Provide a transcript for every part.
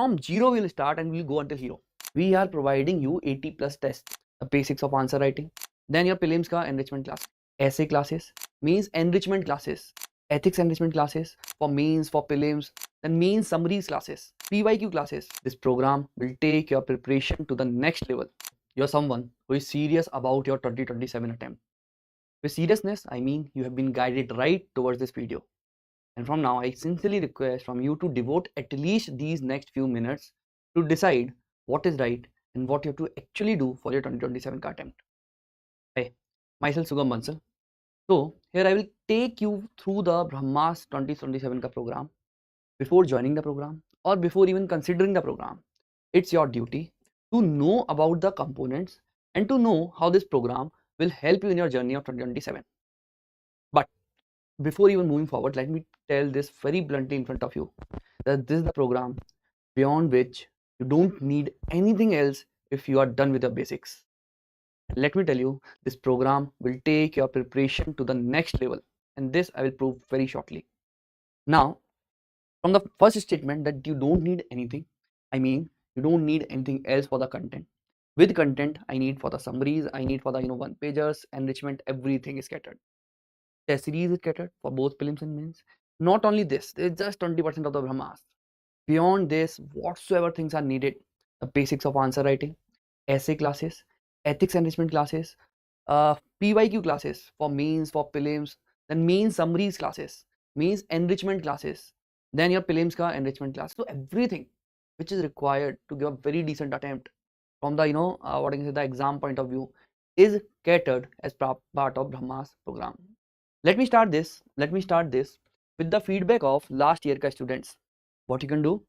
from 0 we'll start and we'll go until hero. We are providing you 80 plus tests, the basics of answer writing, then your prelims ka enrichment class, essay classes, means enrichment classes, ethics enrichment classes for means, for prelims, then means summaries classes, PYQ classes. This program will take your preparation to the next level. You're someone who is serious about your 2027 attempt. With seriousness, I mean you have been guided right towards this video. And from now, I sincerely request from you to devote at least these next few minutes to decide what is right and what you have to actually do for your 2027 attempt. Hey, myself Sugam Bansal. So here I will take you through the Brahmastra 2027 ka program. Before joining the program or before even considering the program, it's your duty to know about the components and to know how this program will help you in your journey of 2027. But before even moving forward, let me tell this very bluntly in front of you that this is the program beyond which you don't need anything else if you are done with the basics. Let me tell you, this program will take your preparation to the next level, and this I will prove very shortly. Now, from the first statement that you don't need anything, I mean you don't need anything else for the content. With content, I need for the summaries, I need for the one pagers, enrichment, everything is scattered. Test series is catered for both prelims and mains. Not only this, it's just 20% of the Brahmastra. Beyond this, whatsoever things are needed, the basics of answer writing, essay classes, ethics enrichment classes, PYQ classes for mains, for prelims, then mains summaries classes, mains enrichment classes, then your prelims ka enrichment class. So everything which is required to give a very decent attempt from the what I can say the exam point of view is catered as part of Brahmastra program. Let me start this with the feedback of last year ka students. What you can do,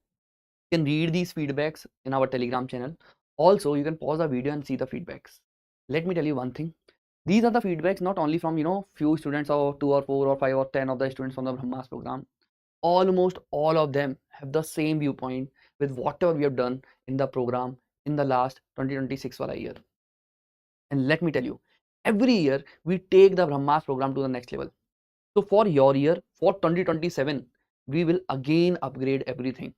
you can read these feedbacks in our Telegram channel. Also, you can pause the video and see the feedbacks. Let me tell you one thing. These are the feedbacks not only from few students or 2 or 4 or 5 or 10 of the students from the Brahmastra program. Almost all of them have the same viewpoint with whatever we have done in the program in the last 2026 wala year. And let me tell you, every year we take the Brahmastra program to the next level. So for your year, for 2027, we will again upgrade everything.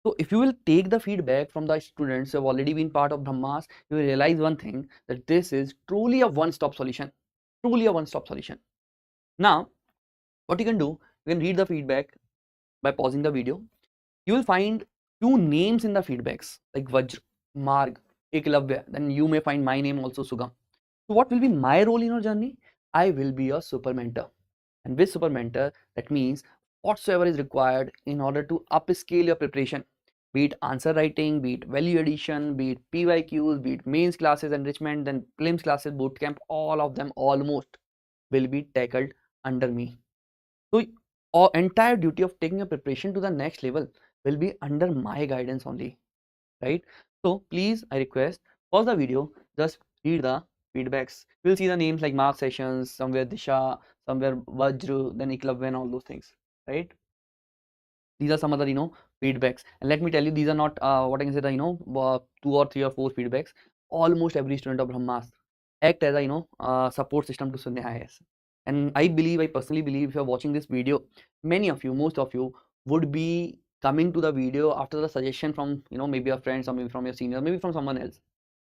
So if you will take the feedback from the students who have already been part of Brahmastra, you will realize one thing, that this is truly a one-stop solution. Truly a one-stop solution. Now, what you can do, you can read the feedback by pausing the video. You will find few names in the feedbacks like Vajra, Marg, Eklavya. Then you may find my name also, Sugam. So what will be my role in your journey? I will be your super mentor. And with super mentor, that means whatsoever is required in order to upscale your preparation, be it answer writing, be it value addition, be it PYQs, be it mains classes enrichment, then prelims classes bootcamp, all of them almost will be tackled under me. So our entire duty of taking a preparation to the next level will be under my guidance only, right? So please, I request, pause the video, just read the feedbacks. You will see the names like Mark Sessions, somewhere Disha, somewhere Vajra, then Eklavya and all those things, right? These are some other feedbacks, and let me tell you, these are not what I can say the 2 or 3 or 4 feedbacks. Almost every student of Brahmastra act as a support system to Sunya IAS. And I personally believe, if you are watching this video, many of you, most of you would be coming to the video after the suggestion from maybe your friends or maybe from your seniors, maybe from someone else.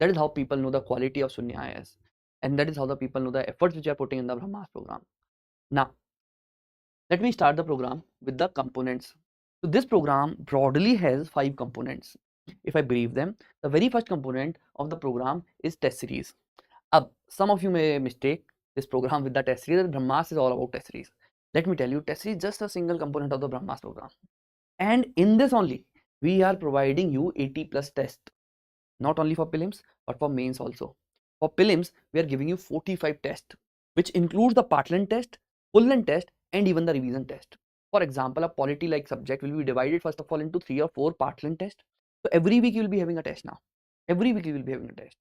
That is how people know the quality of Sunya IAS, and that is how the people know the efforts which are putting in the Brahmastra program. Now, let me start the program with the components. So this program broadly has 5 components. If I brief them, the very first component of the program is test series. Some of you may mistake this program with the test series, that Brahmastra is all about test series. Let me tell you, test series is just a single component of the Brahmastra program. And in this only, we are providing you 80 plus tests, not only for prelims, but for mains also. For prelims, we are giving you 45 tests, which includes the part length test, full length test, and even the revision test. For example, a polity like subject will be divided first of all into 3 or 4 part length tests. So every week you will be having a test now. Every week you will be having a test.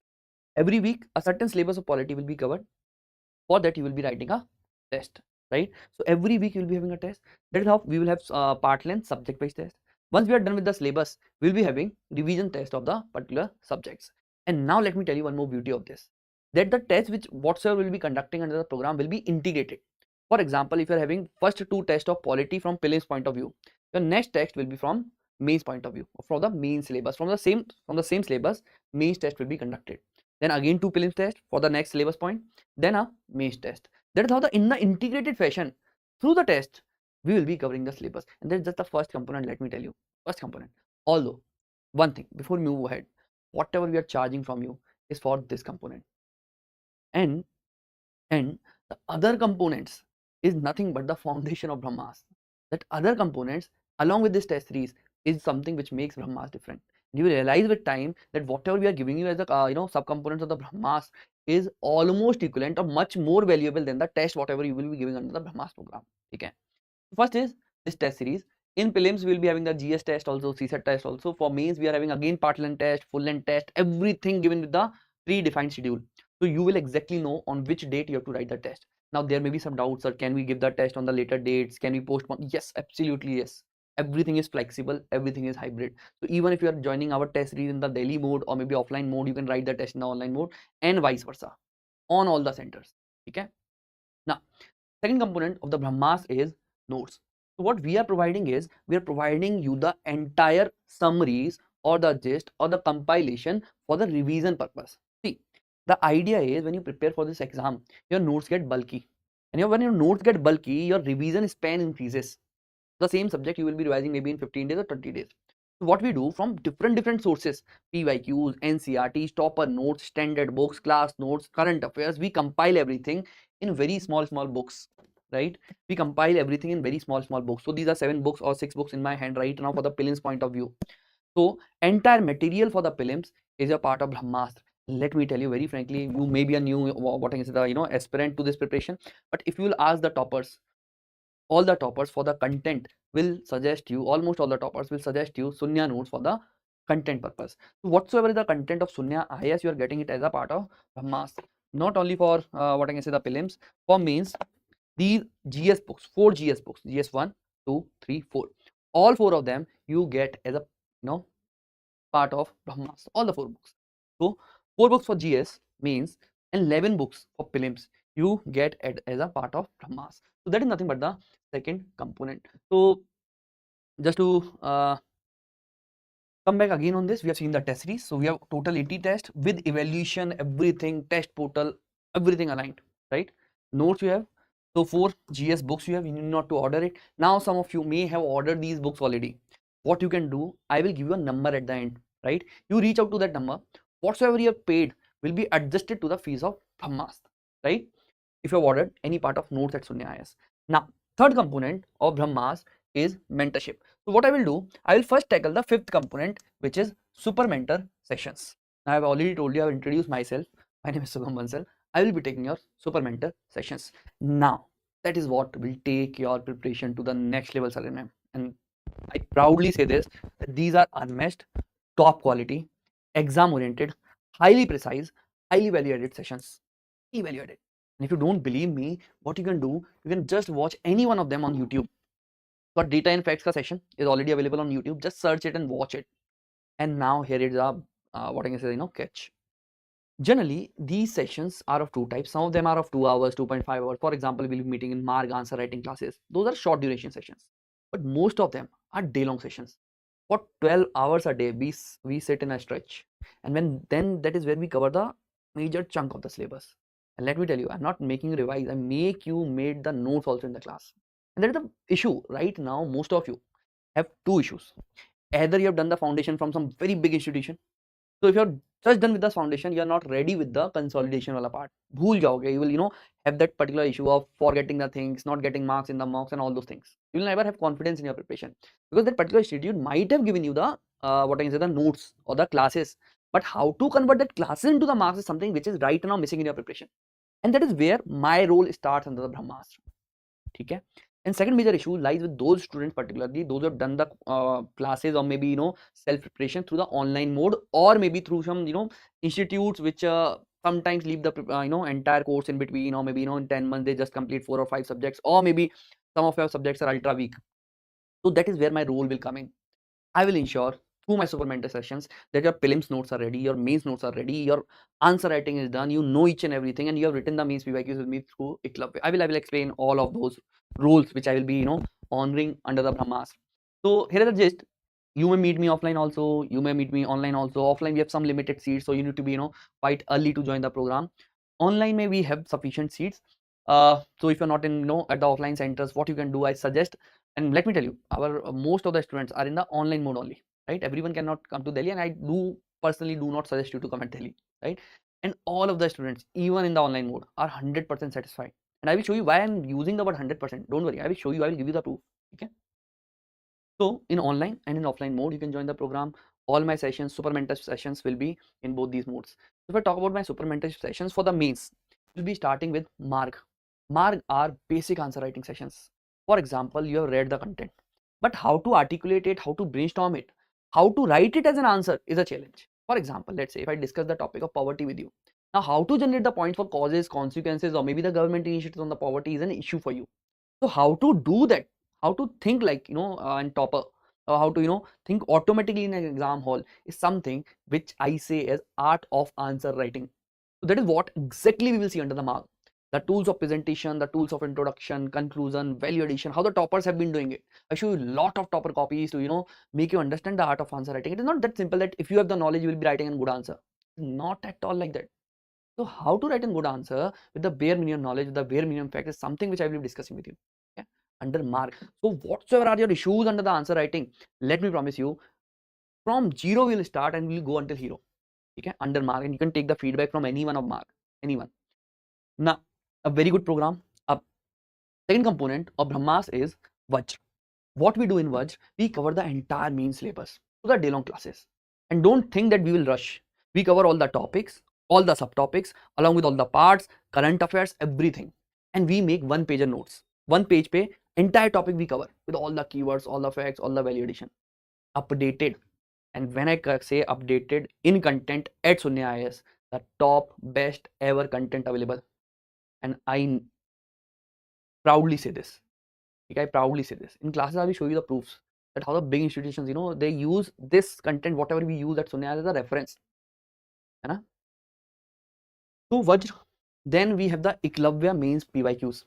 Every week a certain syllabus of polity will be covered. For that you will be writing a test, right? So every week you will be having a test. That is how we will have part length subject based test. Once we are done with the syllabus, we will be having revision test of the particular subjects. And now let me tell you one more beauty of this, that the test which whatsoever will be conducting under the program will be integrated. For example, if you are having first 2 tests of polity from prelims point of view, your next test will be from mains point of view, from the main syllabus, from the same syllabus, mains test will be conducted. Then again 2 prelims test for the next syllabus point, then a mains test. That is how in the integrated fashion through the test we will be covering the syllabus. And that's just the first component. Let me tell you, first component. Although one thing before we move ahead, whatever we are charging from you is for this component, and the other components is nothing but the foundation of Brahmastra. That other components along with this test series is something which makes Brahmastra different. You will realize with time that whatever we are giving you as the subcomponents of the Brahmastra is almost equivalent or much more valuable than the test whatever you will be giving under the Brahmastra program. Okay. First is this test series. In prelims, we will be having the GS test also, CSET test also. For mains, we are having again part length test, full length test, everything given with the predefined schedule. So you will exactly know on which date you have to write the test. Now there may be some doubts, sir, can we give the test on the later dates? Can we postpone? Yes, absolutely yes. Everything is flexible, everything is hybrid. So even if you are joining our test series in the daily mode or maybe offline mode, you can write the test in the online mode and vice versa on all the centers. Okay. Now, second component of the Brahmastra is notes. So what we are providing is, we are providing you the entire summaries or the gist or the compilation for the revision purpose. See, the idea is when you prepare for this exam, your notes get bulky. And when your notes get bulky, your revision span increases. The same subject you will be revising maybe in 15 days or 20 days. So what we do from different sources, PYQs, NCRTs, topper notes, standard books, class notes, current affairs, we compile everything in very small books, right? We compile everything in very small books. So these are 7 books or 6 books in my hand right now for the prelims point of view. So entire material for the prelims is a part of Brahmastra. Let me tell you very frankly, you may be a new aspirant to this preparation, but if you will ask the toppers, all the toppers for the content will suggest you, almost all the toppers will suggest you Sunya notes for the content purpose. So whatsoever is the content of Sunya IAS, you are getting it as a part of Brahmastra. Not only for the prelims, for mains, these GS books, 4 GS books, GS 1, 2, 3, 4. All 4 of them you get as a part of Brahmastra, all the 4 books. So 4 books for GS means and 11 books for prelims you get as a part of Brahmastra. So that is nothing but the second component. So just to come back again on this, we have seen the test series. So we have total 80 tests with evaluation, everything, test portal, everything aligned, right? Notes you have. So 4 GS books you have, you need not to order it. Now some of you may have ordered these books already. What you can do, I will give you a number at the end, right? You reach out to that number. Whatsoever you have paid will be adjusted to the fees of Brahmastra, right? If you have ordered any part of notes at Sunya IAS. Now, third component of Brahmastra is mentorship. So what I will do, I will first tackle the fifth component, which is super mentor sessions. Now, I have already told you, I have introduced myself. My name is Sugam Bansal. I will be taking your super mentor sessions. Now, that is what will take your preparation to the next level, Salim. And I proudly say this, that these are unmatched, top quality, exam oriented, highly precise, highly value added sessions. Evaluated. And if you don't believe me, what you can do, you can just watch any one of them on YouTube. But data and facts ka session is already available on YouTube. Just search it and watch it. And now here is a what I can say, catch. Generally, these sessions are of 2 types. Some of them are of 2 hours, 2.5 hours. For example, we'll be meeting in Mark answer writing classes. Those are short duration sessions. But most of them are day-long sessions. For 12 hours a day, we sit in a stretch. And then that is where we cover the major chunk of the syllabus. And let me tell you, I'm not making you revise. I make you made the notes also in the class. And that is the issue. Right now, most of you have 2 issues. Either you have done the foundation from some very big institution. So if you're just done with the foundation, you are not ready with the consolidation wala part. Bhool jaoge. You will, have that particular issue of forgetting the things, not getting marks in the mocks and all those things. You will never have confidence in your preparation because that particular institute might have given you the the notes or the classes, but how to convert that classes into the marks is something which is right now missing in your preparation, and that is where my role starts under the Brahmastra. Okay. And second major issue lies with those students, particularly those who have done the classes or maybe self preparation through the online mode, or maybe through some institutes which sometimes leave the entire course in between, or maybe in 10 months they just complete 4 or 5 subjects, or maybe some of your subjects are ultra weak. So that is where my role will come in. I will ensure through my super mentor sessions that your prelims notes are ready, your mains notes are ready, your answer writing is done, you know each and everything, and you have written the mains PYQs with me through ICLub. I will explain all of those rules which I will be honoring under the Brahmastra. So here is the gist. You may meet me offline also, you may meet me online also. Offline we have some limited seats, so you need to be quite early to join the program. Online may we have sufficient seats. So if you're not in at the offline centers, what you can do, I suggest, and let me tell you, our most of the students are in the online mode only, right? Everyone cannot come to Delhi, and I do personally do not suggest you to come at Delhi, right? And all of the students, even in the online mode, are 100% satisfied. And I will show you why I'm using the word 100%. Don't worry, I will show you, I will give you the proof. Okay. So in online and in offline mode, you can join the program. All my sessions, super mentorship sessions will be in both these modes. So if I talk about my super mentorship sessions for the mains, we'll be starting with Marg. Marg are basic answer writing sessions. For example, you have read the content, but how to articulate it, how to brainstorm it, how to write it as an answer is a challenge. For example, let's say if I discuss the topic of poverty with you. Now, how to generate the points for causes, consequences, or maybe the government initiatives on the poverty is an issue for you. So how to do that, how to think like and topper, or how to think automatically in an exam hall is something which I say as art of answer writing. So that is what exactly we will see under the mark. The tools of presentation, the tools of introduction, conclusion, value addition, how the toppers have been doing it. I show you a lot of topper copies to make you understand the art of answer writing. It is not that simple that if you have the knowledge you will be writing a good answer. Not at all like that. So how to write a good answer with the bare minimum knowledge, with the bare minimum fact is something which I will be discussing with you. Okay? Under mark. So whatsoever are your issues under the answer writing, let me promise you, from zero we will start and we will go until hero. Okay? Under mark, and you can take the feedback from anyone of mark, anyone. Now, a very good program. A second component of Brahmas is Vajra. What we do in Vajra, we cover the entire main syllabus to the day-long classes. And don't think that we will rush. We cover all the topics, all the subtopics, along with all the parts, current affairs, everything. And we make one-pager notes. One page pe entire topic we cover with all the keywords, all the facts, all the value addition. Updated. And when I say updated in content at Sunya IAS, the top best ever content available. And I proudly say this. I proudly say this. In classes, I will show you the proofs that how the big institutions, they use this content, whatever we use at Sunya as a reference. Hai na? So Vajra, then we have the Eklavya mains PYQs.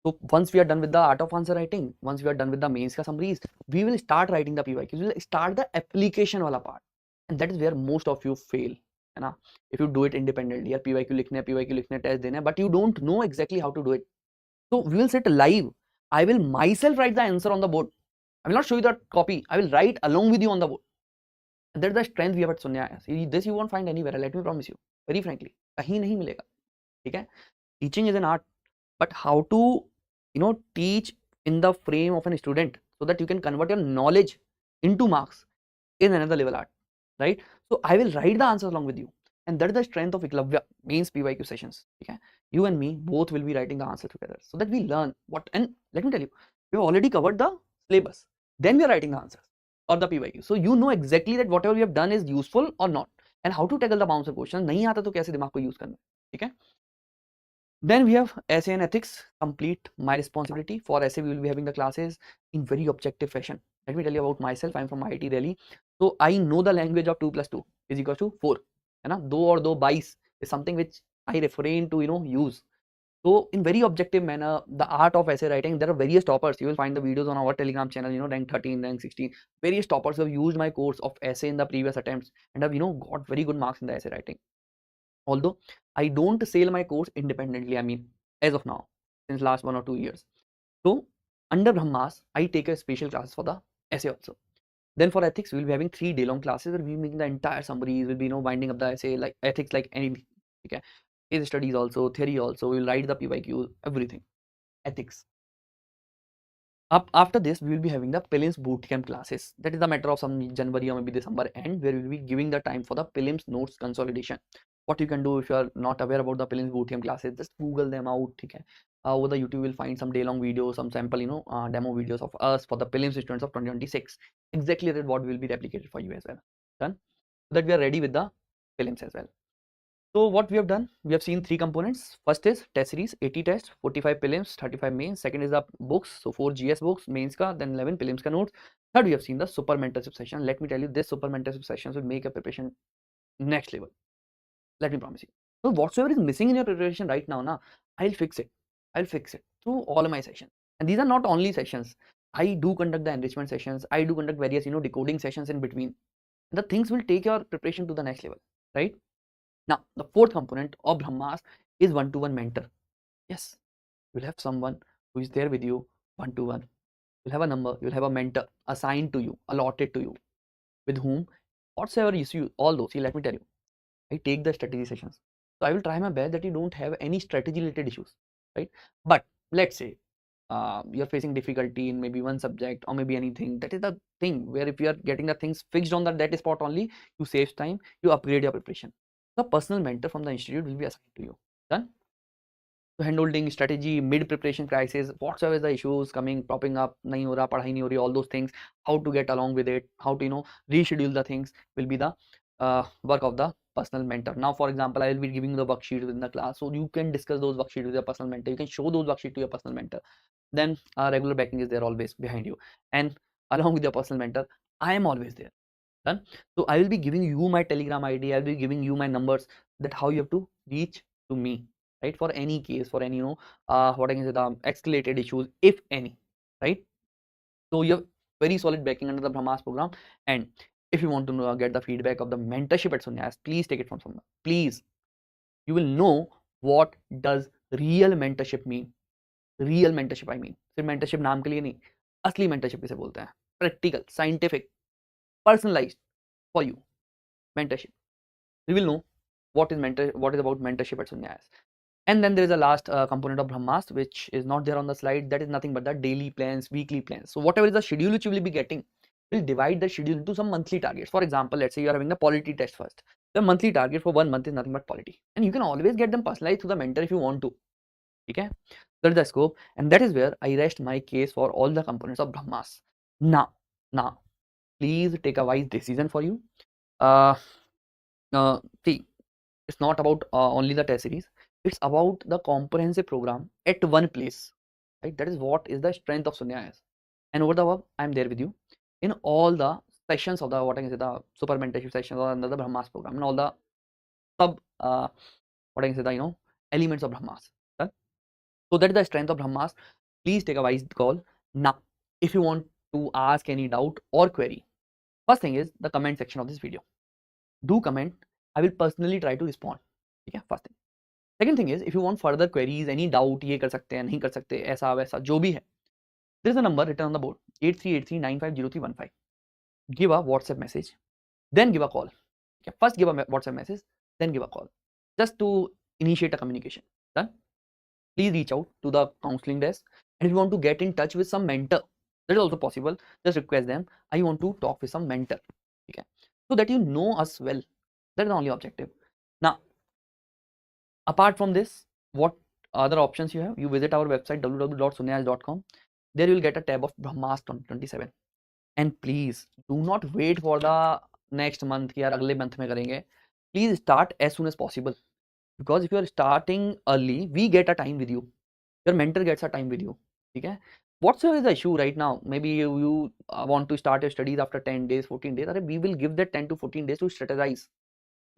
So once we are done with the art of answer writing, once we are done with the mains ka summaries, we will start writing the PYQs. We will start the application wala part, and that is where most of you fail. Hai na? If you do it independently, यार PYQ लिखने test देना, but you don't know exactly how to do it. So we will sit live. I will myself write the answer on the board. I will not show you the copy. I will write along with you on the board. And that's the strength we have at Sunya IAS. This you won't find anywhere. Let me promise you. Very frankly, कहीं नहीं मिलेगा. ठीक है? Teaching is an art, but how to teach in the frame of an student so that you can convert your knowledge into marks is another level art, right? So I will write the answers along with you, and that is the strength of Eklavya means PYQ sessions. Okay, you and me both will be writing the answer together so that we learn what. And let me tell you, we have already covered the syllabus. Then we are writing the answers or the PYQ, so you know exactly that whatever we have done is useful or not, and how to tackle the bouncer questions. नहीं आता तो कैसे दिमाग को use करना, ठीक है? Then we have essay and ethics, complete my responsibility. For essay, we will be having the classes in very objective fashion. Let me tell you about myself. I'm from IIT Delhi. So I know the language of 2 plus 2 is equal to 4. है ना? 2 or 2 22 is something which I refrain to use. So in very objective manner, the art of essay writing, there are various toppers. You will find the videos on our Telegram channel, rank 13, rank 16. Various toppers have used my course of essay in the previous attempts and have got very good marks in the essay writing. Although I don't sell my course independently, I mean, as of now, since last 1 or 2 years. So under Brahmas, I take a special classes for the essay also. Then for ethics, we will be having 3 day-long classes where we will be making the entire summaries, we'll be winding up the essay, like ethics, like anything. Okay, case studies also, theory also, we will write the PYQ, everything. Ethics. After this, we will be having the Prelims bootcamp classes. That is a matter of some January or maybe December end, where we will be giving the time for the Prelims notes consolidation. What you can do if you are not aware about the Prelims bootcamp classes, just Google them out. Okay, over the YouTube you will find some day-long videos, some sample demo videos of us for the Prelims students of 2026. Exactly that what will be replicated for you as well. Done. So that we are ready with the Prelims as well. So what we have done, we have seen 3 components. First is test series, 80 tests, 45 prelims, 35 mains. Second is the books, so 4 GS books, mains ka, then 11 prelims ka notes. Third, we have seen the super mentorship session. Let me tell you, this super mentorship sessions will make your preparation next level. Let me promise you. So whatsoever is missing in your preparation right now, I'll fix it. I'll fix it through all of my sessions. And these are not only sessions. I do conduct the enrichment sessions, I do conduct various decoding sessions in between. The things will take your preparation to the next level, right? Now the fourth component of Brahmas is one-to-one mentor. Yes, you'll have someone who is there with you one-to-one. You'll have a number, you'll have a mentor assigned to you, allotted to you, with whom whatsoever issue, all those, let me tell you, I take the strategy sessions. So I will try my best that you don't have any strategy related issues, right? But let's say you're facing difficulty in maybe one subject or maybe anything. That is the thing where if you are getting the things fixed on that spot only, you save time, you upgrade your preparation. The personal mentor from the institute will be assigned to you. Done? So handholding strategy, mid preparation crisis, whatsoever is the issues coming, popping up, nahi ho raha, padhai nahi ho rahi, all those things, how to get along with it, how to reschedule the things will be the work of the personal mentor. Now, for example, I will be giving you the worksheet within the class, so you can discuss those worksheets with your personal mentor. You can show those worksheets to your personal mentor. Then regular backing is there always behind you, and along with your personal mentor, I am always there. Done? So I will be giving you my Telegram ID. I will be giving you my numbers, that how you have to reach to me, right? For any case, for any what I can say, the escalated issues, if any, right? So you have very solid backing under the Brahmas program. And if you want to get the feedback of the mentorship at Sunya IAS, please take it from someone. Please, you will know what does real mentorship mean. Real mentorship, I mean सिर्फ mentorship नाम के लिए नहीं, असली mentorship किसे बोलते हैं, practical, scientific, personalised for you mentorship. You will know what is about mentorship at Sunya IAS. And then there is a last component of Brahmas, which is not there on the slide. That is nothing but the daily plans, weekly plans. So whatever is the schedule which you will be getting, we'll divide the schedule into some monthly targets. For example, let's say you are having the polity test first. The monthly target for 1 month is nothing but polity, and you can always get them personalized through the mentor if you want to. Okay, that is the scope, and that is where I rest my case for all the components of Brahmas. Now, please take a wise decision for you. See, it's not about only the test series. It's about the comprehensive program at one place, right? That is what is the strength of Sunya IAS. And over the above, I'm there with you in all the sessions of the what I can say, the super mentorship sessions or under the Brahmas program, and all the sub what I can say, the elements of Brahmas. Right? So that is the strength of Brahmas. Please take a wise call. Now, if you want to ask any doubt or query, first thing is the comment section of this video. Do comment. I will personally try to respond. Okay, first thing. Second thing is, if you want further queries, any doubt, ये कर सकते हैं, नहीं कर सकते, ऐसा वैसा जो भी है, there is a number written on the board, 8383950315. Give a WhatsApp message, then give a call. Okay, first give a WhatsApp message, then give a call, just to initiate a communication. Done? Please reach out to the counseling desk, and if you want to get in touch with some mentor, that is also possible. Just request them, I want to talk with some mentor. Okay, so that you know us well. That is the only objective. Now, apart from this, what other options you have? You visit our website www.sunyaias.com. There you will get a tab of Brahmas 2027. And please do not wait for the next month कि यार अगले month में करेंगे. Please start as soon as possible, because if you are starting early, we get a time with you. Your mentor gets a time with you. Okay? Whatsoever is the issue right now, maybe you want to start your studies after 10 days, 14 days. We will give that 10 to 14 days to strategize,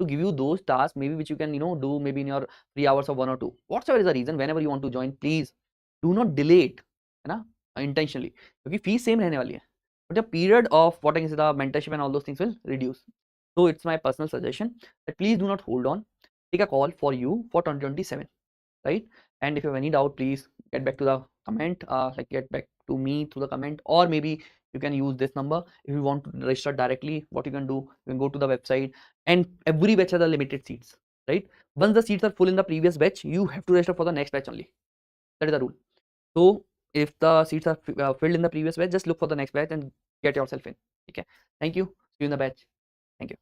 to give you those tasks maybe which you can do maybe in your 3 hours of 1 or 2, whatsoever is the reason. Whenever you want to join, please do not delay it, है ना, intentionally, क्योंकि fees same रहने वाली है, but the period of what I can say, the mentorship and all those things will reduce. So it's my personal suggestion that please do not hold on, take a call for you for 2027, right? And if you have any doubt, please get back to the comment, like get back to me through the comment, or maybe you can use this number. If you want to register directly, what you can do, you can go to the website, and every batch has the limited seats, right? Once the seats are full in the previous batch, you have to register for the next batch only. That is the rule. So if the seats are filled in the previous batch, just look for the next batch and get yourself in. Okay, thank you, see you in the batch. Thank you.